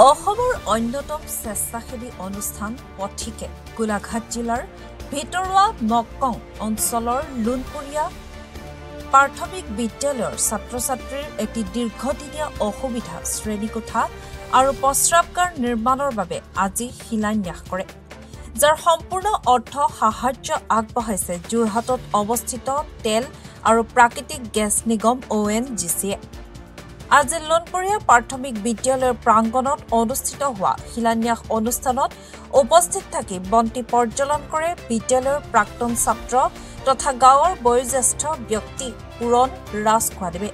অসমৰ অন্যতম স্বেচ্ছাসেৱী অনুষ্ঠান পথিকে গোলাঘাট জিলাৰ ভিতৰুৱা মকং অঞ্চলৰ লুণপুৰীয়া প্ৰাথমিক বিদ্যালয়ৰ ছাত্ৰ-ছাত্ৰীৰ এটি দীৰ্ঘদিনীয়া অসুবিধা শ্ৰেণীকোঠা আৰু প্ৰস্ৰাৱগাৰ নিৰ্মাণৰ বাবে আজি শিলান্যাস কৰে, যাৰ সম্পূৰ্ণ অৰ্থ সাহায্য আগবঢ়াইছে যোৰহাটত অৱস্থিত তেল আৰু প্ৰাকৃতিক গেছ নিগম ONGCয়ে। আজি লুণপুৰীয়া প্ৰাথমিক বিদ্যালয়ৰ প্ৰাংগণত অনুষ্ঠিত হোৱা শিলান্যাস অনুষ্ঠানত উপস্থিত থাকি বন্তি প্ৰজ্বলন কৰে বিদ্যালয়ৰ প্ৰাক্তন ছাত্ৰ তথা গাঁৱৰ বয়োজ্যেষ্ঠ ব্যক্তি পুৰণ ৰাজখোৱাদেৱে।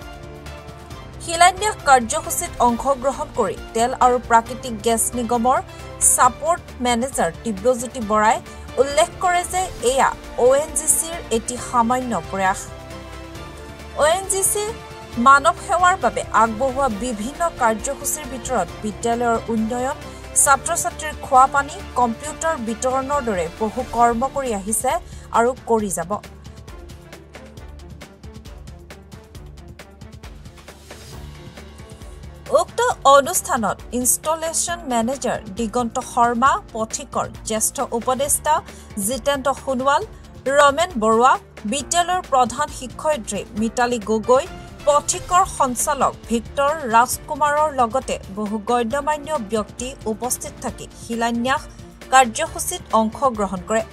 শিলান্যাস কাৰ্যসূচীত অংশগ্ৰহণ কৰি তেল আৰু প্ৰাকৃতিক গেছ নিগমৰ ছাপৰ্ট মেনেজাৰ তীব্ৰজ্যোতি বৰাই উল্লেখ কৰে যে এয়া ONGCৰ এটি সামান্য প্ৰয়াস। ONGC মানৱ সেৱাৰ বাবে আগবঢ়োৱা বিভিন্ন কাৰ্যসূচীৰ ভিতৰত বিদ্যালয়ৰ উন্নয়ন, ছাত্ৰ-ছাত্ৰীৰ খোৱা পানী, কম্পিউটাৰ বিতৰণৰ দৰে বহু কৰ্ম কৰি আহিছে আৰু কৰি যাব। উক্ত অনুষ্ঠানত ইনষ্টলেশ্যন মেনেজাৰ দিগন্ত শৰ্মা, পথিকৰ জ্যেষ্ঠ উপদেষ্টা জিতেন্দ্ৰ সোণোৱাল, ৰমেন বৰুৱা, বিদ্যালয়ৰ প্ৰধান শিক্ষয়িত্ৰী মিতালী গগৈ, পথিকৰ সঞ্চালক ভিক্টৰ ৰাজকুমাৰৰ লগতে বহু গণ্যমান্য ব্যক্তি উপস্থিত থাকি শিলান্যাস কাৰ্যসূচীত অংশগ্ৰহণ কৰে।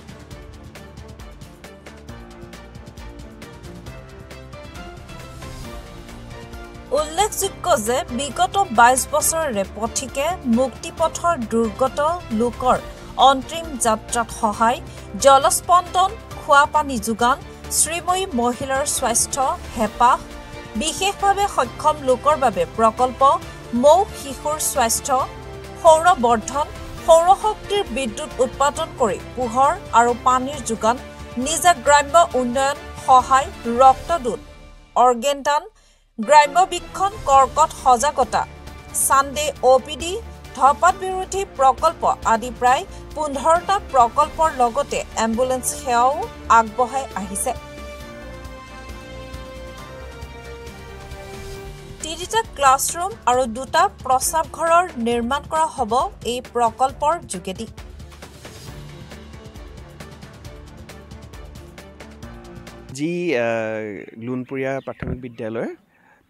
উল্লেখযোগ্য যে বিগত 22 বছৰেৰে পথিকে মুক্তিপথৰ দুৰ্গত লোকৰ অন্তিম যাত্ৰাত সহায়, জলস্পন্দন, খোৱা পানী যোগান, শ্ৰীময়ী মহিলাৰ স্বাস্থ্য, হেঁপাহ, বিশেষভাৱে সক্ষম লোকৰ বাবে প্ৰকল্প, মৌ শিশুৰ স্বাস্থ্য, সৌৰ বৰ্ধন, সৌৰশক্তিৰ বিদ্যুৎ উৎপাদন কৰি পোহৰ আৰু পানীৰ যোগান, নিজা গ্ৰাম্য উন্নয়ন সহায়, ৰক্তদূত, অৰ্গেন দান, গ্ৰাম্য বীক্ষণ, কৰ্কট সজাগতা, ছানডে OPD, ধপাত বিৰোধী প্ৰকল্প আদি প্ৰায় 15টা প্ৰকল্পৰ লগতে এম্বুলেন্স সেৱাও আগবঢ়াই আহিছে। 3টা ক্লাছৰুম আৰু 2টা প্ৰস্ৰাৱঘৰৰ নিৰ্মাণ কৰা হ'ব এই প্ৰকল্পৰ যোগেদি। যি লুণপুৰীয়া প্ৰাথমিক বিদ্যালয়ৰ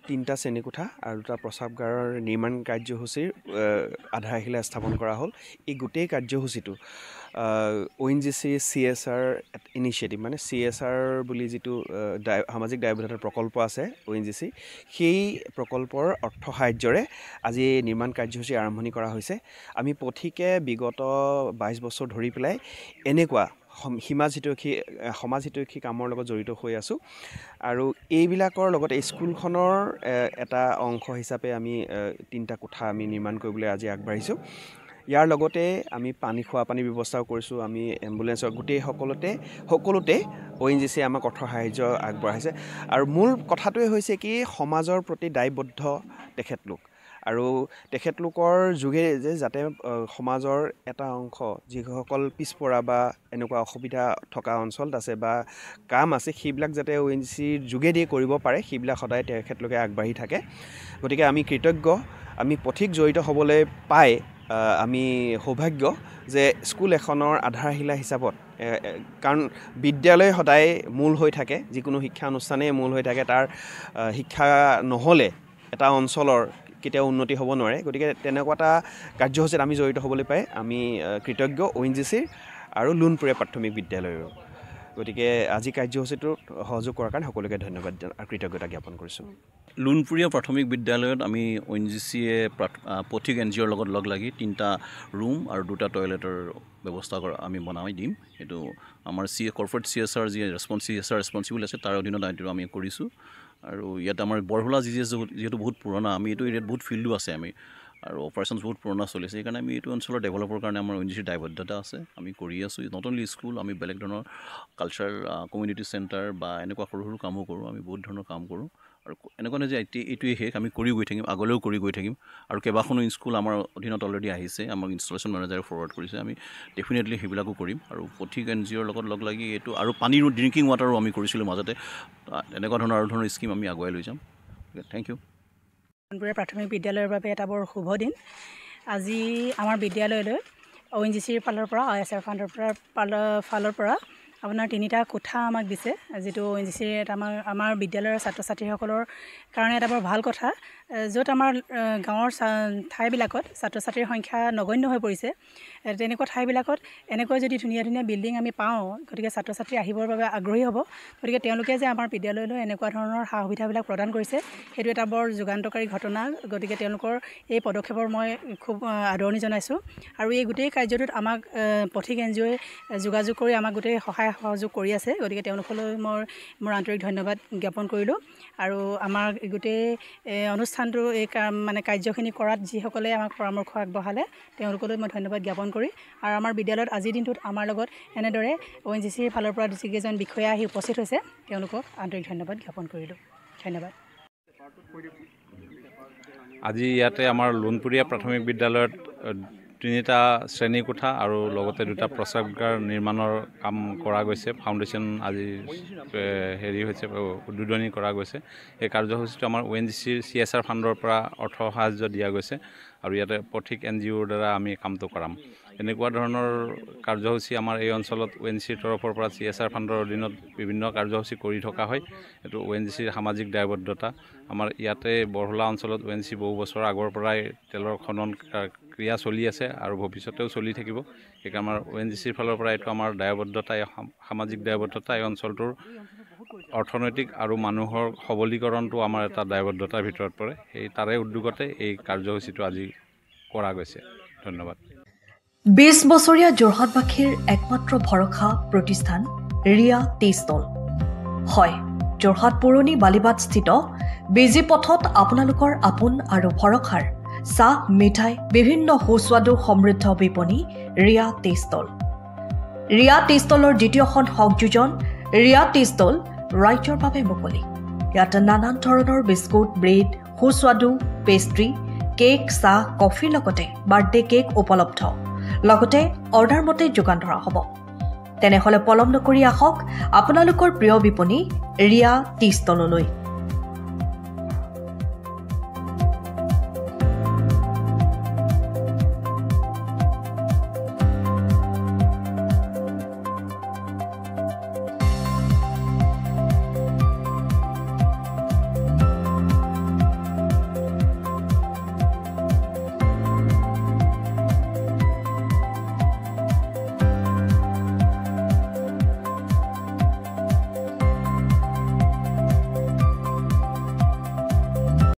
3টা শ্ৰেণীকোঠা আৰু 2টা প্ৰস্ৰাৱগাৰৰ নিৰ্মাণ কাৰ্যসূচীৰ আধাৰশিলা স্থাপন কৰা হ'ল। এই গোটেই কাৰ্যসূচীটো ONGC CSR ইনিচিয়েটিভ, মানে CSR বুলি যিটো সামাজিক দায়বদ্ধতাৰ প্ৰকল্প আছে ONGC, সেই প্ৰকল্পৰ অৰ্থ সাহায্যৰে আজি নিৰ্মাণ কাৰ্যসূচী আৰম্ভণি কৰা হৈছে। আমি পথিকে বিগত 22 বছৰ ধৰি পেলাই এনেকুৱা সমাজহিতৈষী কামৰ লগত জড়িত হৈ আছোঁ আৰু এইবিলাকৰ লগতে স্কুলখনৰ এটা অংশ হিচাপে আমি 3টা কোঠা আমি নিৰ্মাণ কৰিবলৈ আজি আগবাঢ়িছোঁ। ইয়াৰ লগতে আমি খোৱা পানীৰ ব্যৱস্থাও কৰিছোঁ। আমি এম্বুলেন্সৰ সকলোতে ONGC আমাক অৰ্থ সাহায্য আগবঢ়াইছে আৰু মূল কথাটোৱে হৈছে কি সমাজৰ প্ৰতি দায়বদ্ধ তেখেতলোক আৰু তেখেতলোকৰ যোগেৰে যে যাতে সমাজৰ এটা অংশ যিসকল পিছপৰা বা এনেকুৱা অসুবিধা থকা অঞ্চলত আছে বা কাম আছে সেইবিলাক যাতে ONGCৰ যোগেদি কৰিব পাৰে, সেইবিলাক সদায় তেখেতলোকে আগবাঢ়ি থাকে। গতিকে আমি কৃতজ্ঞ, আমি পথিক জড়িত হ'বলৈ পাই আমি সৌভাগ্য যে স্কুল এখনৰ আধাৰশিলা হিচাপত, কাৰণ বিদ্যালয় সদায় মূল হৈ থাকে, যিকোনো শিক্ষা অনুষ্ঠানেই মূল হৈ থাকে, তাৰ শিক্ষা নহ'লে এটা অঞ্চলৰ কেতিয়াও উন্নতি হ'ব নোৱাৰে। গতিকে তেনেকুৱা এটা কাৰ্যসূচীত আমি জড়িত হ'বলৈ পাই আমি কৃতজ্ঞ ONGCৰ আৰু লুণপুৰীয়া প্ৰাথমিক বিদ্যালয়ৰ। গতিকে আজি কাৰ্যসূচীটোত সহযোগ কৰাৰ কাৰণে সকলোকে ধন্যবাদ আৰু কৃতজ্ঞতা জ্ঞাপন কৰিছোঁ। লুণপুৰীয়া প্ৰাথমিক বিদ্যালয়ত আমি ONGCয়ে পথিক NGOৰ লগত লগ লাগি 3টা ৰুম আৰু 2টা টয়লেটৰ ব্যৱস্থা আমি বনাই দিম। সেইটো আমাৰ কৰ্পৰেট CSR যি ৰেছপন্সিবল আছে তাৰ অধীনত আমি কৰিছোঁ। আৰু ইয়াত আমাৰ বৰহোলা যিহেতু বহুত পুৰণা, আমি এইটো এৰিয়াত বহুত ফিল্ডো আছে আমি আৰু অপাৰেশ্যনছ বহুত পুৰণা চলিছে, সেইকাৰণে আমি এইটো অঞ্চলৰ ডেভেলপৰ কাৰণে আমাৰ ONGCৰ দায়বদ্ধতা আছে। আমি কৰি আছোঁ নট অনলি স্কুল, আমি বেলেগ ধৰণৰ কালচাৰেল কমিউনিটি চেণ্টাৰ বা এনেকুৱা সৰু সৰু কামো কৰোঁ। আমি বহুত ধৰণৰ কাম কৰোঁ আৰু এনেকুৱা নহয় যে এইটোৱে শেষ, আমি কৰি গৈ থাকিম, আগলৈও কৰি গৈ থাকিম। আৰু কেইবাখনো স্কুল আমাৰ অধীনত অলৰেডি আহিছে, আমাক ইনষ্টলেশ্যন মেনেজাৰে ফৰৱাৰ্ড কৰিছে, আমি ডেফিনেটলি সেইবিলাকো কৰিম। আৰু পথিক NGOৰ লগত লগ লাগি এইটো আৰু পানীৰো ড্ৰিংকিং ৱাটাৰো আমি কৰিছিলোঁ মাজতে, এনেকুৱা ধৰণৰ স্কিম আমি আগুৱাই লৈ যাম। Thank U. লুণপুৰীয়া প্ৰাথমিক বিদ্যালয়ৰ বাবে এটা বৰ শুভ দিন। আজি আমাৰ বিদ্যালয়লৈ ONGCৰ ফালৰ পৰা ISR ফালৰ পৰা আপোনাৰ 3টা কোঠা আমাক দিছে যেটো ONGCৰ এটা আমাৰ বিদ্যালয়ৰ ছাত্ৰ ছাত্ৰীসকলৰ কাৰণে এটা বৰ ভাল কথা য'ত আমাৰ গাঁৱৰ ঠাইবিলাকত ছাত্ৰ ছাত্ৰীৰ সংখ্যা নগণ্য হৈ পৰিছে তেনেকুৱা ঠাইবিলাকত এনেকৈ যদি ধুনীয়া ধুনীয়া বিল্ডিং আমি পাওঁ গতিকে ছাত্ৰ ছাত্ৰী আহিবৰ বাবে আগ্ৰহী হ'ব গতিকে তেওঁলোকে যে আমাৰ বিদ্যালয়লৈ এনেকুৱা ধৰণৰ সা সুবিধাবিলাক প্ৰদান কৰিছে সেইটো এটা বৰ যুগান্তকাৰী ঘটনা গতিকে তেওঁলোকৰ এই পদক্ষেপৰ মই খুব আদৰণি জনাইছোঁ আৰু এই গোটেই কাৰ্যটোত আমাক পথিক NGOয়ে যোগাযোগ কৰি আমাক গোটেই সহযোগ কৰি আছে গতিকে তেওঁলোকলৈ মোৰ আন্তৰিক ধন্যবাদ জ্ঞাপন কৰিলোঁ আৰু আমাৰ গোটেই অনুষ্ঠানটো এই মানে কাৰ্যখিনি কৰাত যিসকলে আমাক পৰামৰ্শ আগবঢ়ালে তেওঁলোকলৈ মই ধন্যবাদ জ্ঞাপন কৰি আৰু আমাৰ বিদ্যালয়ত আজিৰ দিনটোত আমাৰ লগত এনেদৰে ONGCৰ ফালৰ পৰা যিকেইজন বিষয়া আহি উপস্থিত হৈছে তেওঁলোকক আন্তৰিক ধন্যবাদ জ্ঞাপন কৰিলোঁ ধন্যবাদ আজি ইয়াতে আমাৰ লুণপুৰীয়া প্ৰাথমিক বিদ্যালয়ত 3টা শ্ৰেণী কোঠা আৰু লগতে 2টা প্ৰস্ৰাৱগাৰ নিৰ্মাণৰ কাম কৰা গৈছে ফাউণ্ডেশ্যন আজি হেৰি হৈছে উদ্বোধনী কৰা গৈছে এই কাৰ্যসূচীটো আমাৰ ONGCৰ CSR ফাণ্ডৰ পৰা অৰ্থ সাহায্য দিয়া গৈছে আৰু ইয়াতে পথিক NGOৰ দ্বাৰা আমি কামটো কৰাম এনেকুৱা ধৰণৰ কাৰ্যসূচী আমাৰ এই অঞ্চলত ONGCৰ তৰফৰ পৰা CSR ফাণ্ডৰ অধীনত বিভিন্ন কাৰ্যসূচী কৰি থকা হয় এইটো ONGCৰ সামাজিক দায়বদ্ধতা আমাৰ ইয়াতে বৰহলা অঞ্চলত ONGC বহু বছৰ আগৰ পৰাই তেলৰ খনন ক্ৰিয়া চলি আছে আৰু ভৱিষ্যতেও চলি থাকিব এই আমাৰ ONGCৰ ফালৰ পৰা এইটো আমাৰ দায়বদ্ধতা সামাজিক দায়বদ্ধতা এই অঞ্চলটোৰ অৰ্থনৈতিক আৰু মানুহৰ সবলীকৰণটো আমাৰ এটা দায়বদ্ধতাৰ ভিতৰত পৰে এই তাৰে উদ্যোগতে এই কাৰ্যসূচীটো আজি কৰা গৈছে ধন্যবাদ 20 বছৰীয়া যোৰহাটবাসীৰ একমাত্ৰ ভৰসা প্ৰতিষ্ঠান ৰিয়া টি ষ্টল হয় যোৰহাট পুৰণি বালিবাট স্থিত বিজি পথত আপোনালোকৰ আপোন আৰু ভৰসাৰ চাহ মিঠাই বিভিন্ন সুস্বাদু সমৃদ্ধ বিপণী Riya tea stall Riya tea ষ্টলৰ দ্বিতীয়খন সংযোজন ৰিয়া টি ষ্টল ৰাইজৰ বাবে মুকলি ইয়াত নানান ধৰণৰ বিস্কুট ব্ৰেড সুস্বাদু পেষ্ট্ৰি কেক চাহ কফিৰ লগতে বাৰ্থডে কেক উপলব্ধ লগতে অৰ্ডাৰ মতে যোগান ধৰা হ'ব তেনেহলে পলম নকৰি আহক আপোনালোকৰ প্ৰিয় বিপণী ৰিয়া টি ষ্টললৈ